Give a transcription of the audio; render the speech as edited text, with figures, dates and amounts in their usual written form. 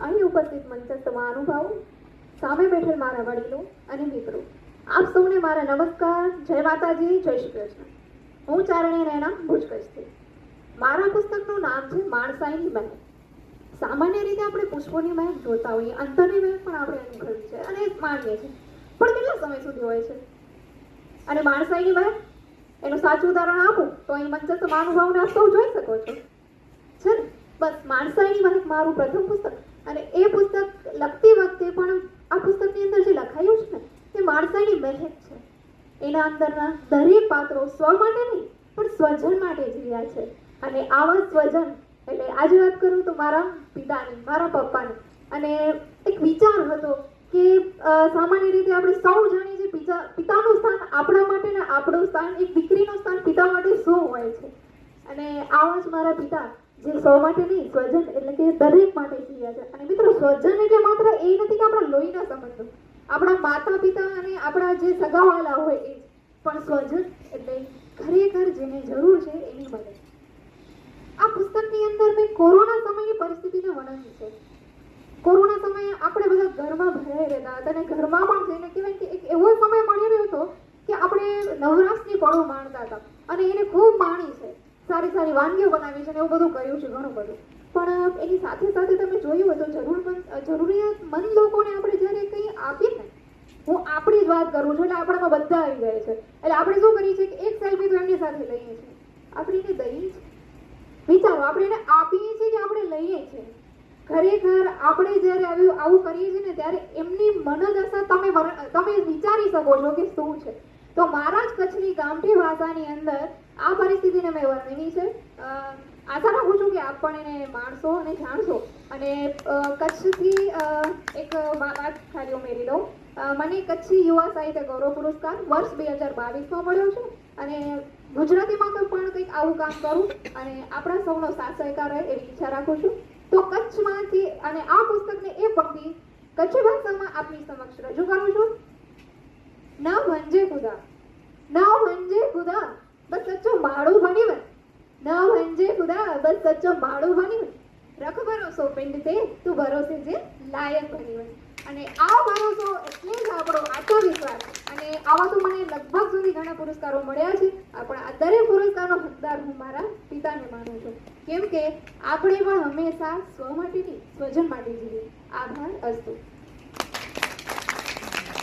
અહીં ઉપસ્થિત મંચસ્થ મહાનુભાવો, સામે બેઠેલ મારા વડીલો અને મિત્રો, આપ સૌને મારા નમસ્કાર. જય માતાજી, જય શ્રી કૃષ્ણ. હું ચારણી નૈના ભુજ કચ્છથી. મારા પુસ્તકનું નામ છે માણસાઈની મહેક. સામાન્ય રીતે આપણે પુષ્પોની મહેક જોતા હોઈએ, અંતરની મહેક પણ આપણે અનુભવી છે અને માણીએ છીએ, પણ કેટલા સમય સુધી હોય છે? અને માણસાઈની મહેક એનું સાચું ઉદાહરણ આપું તો અહીં મંચસ્થ મહાનુભાવોને આપ સૌ જોઈ શકો છો છે ને. બસ માણસાઈની મહેક મારું પ્રથમ પુસ્તક, અને એ પુસ્તક લખતી વખતે પણ આ પુસ્તકની અંદર જે લખાયું છે ને તે માણસાઈની મહેક છે. એના અંદરના દરેક પાત્રો સ્વ માટે નહીં પણ સ્વજન માટે જીવ્યા છે. અને આવા સ્વજન એટલે આજે વાત કરું તો મારા પિતાની, મારા પપ્પાની. અને એક વિચાર હતો કે સામાન્ય રીતે આપણે સૌ જાણીએ છીએ પિતાનું સ્થાન આપણા માટે ને આપણું સ્થાન, એક દીકરીનું સ્થાન પિતા માટે શું હોય છે. અને આવા જ મારા પિતા જે સૌ માટે નહીં, સ્વજન એટલે કે દરેક માટે જીવ્યા છે. અને મિત્રો, સ્વજન એટલે માત્ર એ નથી કે આપણા લોહીના સંબંધો, આપણા માતા પિતા અને આપણા જે સગાવાલા હોય એ જ, પણ સ્વજન એટલે ખરેખર જેને જરૂર છે એની મદદ. આ પુસ્તકની અંદર મેં કોરોના સમયની પરિસ્થિતિને વર્ણવી છે. કોરોના સમયે આપણે બધા ઘરમાં ભરાઈ રહેતા હતા અને ઘરમાં પણ જઈને કહેવાય કે એક એવો સમય મળી રહ્યો હતો કે આપણે નવરાશની પળો માણતા હતા અને એને ખૂબ માણી છે, સારી સારી વાનગીઓ બનાવી છે અને એવું બધું કર્યું છે, ઘણું બધું. પણ એની સાથે સાથે તમે જોયું હોય તો જરૂરિયાતમંદ લોકોને આપણે જ્યારે કંઈ આપીએ ને, હું આપણી જ વાત કરું છું એટલે આપણામાં બધા આવી જાય છે. એટલે આપણે શું કરીએ છીએ કે એક સેલ્ફી તો એમની સાથે લઈએ છીએ, આપણે એને દઈએ છીએ. વિચારો, આપણે એને આપીએ છીએ કે આપણે લઈએ છીએ? ખરેખર આપણે જ્યારે આવું કરીએ છીએ ને ત્યારે એમની મનોદશા તમે વિચારી શકો છો કે શું છે. તો મારા જ કચ્છની ગામઠી ભાષાની અંદર આ પરિસ્થિતિને મેં વર્ણવી છે. આશા રાખું છું કે આપ પણ એને માણશો અને જાણશો. અને કચ્છથી એક વાત ખાલી ઉમેરી દઉં. મને કચ્છી યુવા સાહિત્ય ગૌરવ પુરસ્કાર વર્ષ 2022માં મળ્યો છે. અને ગુજરાતીમાં પણ કંઈક આવું કામ કરું અને આપણા સૌનો સાથ સહકાર રહે એવી ઈચ્છા રાખું છું. તો કચ્છમાંથી અને આ પુસ્તકને એ પંક્તિ કચ્છી ભાષામાં આપની સમક્ષ રજૂ કરું છું. ન ભંજે ખુદા, ન ભંજે ખુદા, બસ સચ્ચો માળું બની વન. ન ભંજે ખુદા, બસ સચ્ચો માળું બની વન. રખ ભરોસો પિંડ તે, તું ભરોસે જે લાયક બની વન. અને આ ભરોસો એટલે જ આપણો આત્મવિશ્વાસ. અને આવા તો મને લગભગ સુધી ઘણા પુરસ્કારો મળ્યા છે, પણ આ દરેક પુરસ્કારનો હકદાર હું મારા પિતાને માનું છું. કેમ કે આપણે પણ હંમેશા સ્વ માટે નહીં, સ્વજન માટે જીવીએ. આભાર. અસ્તુ.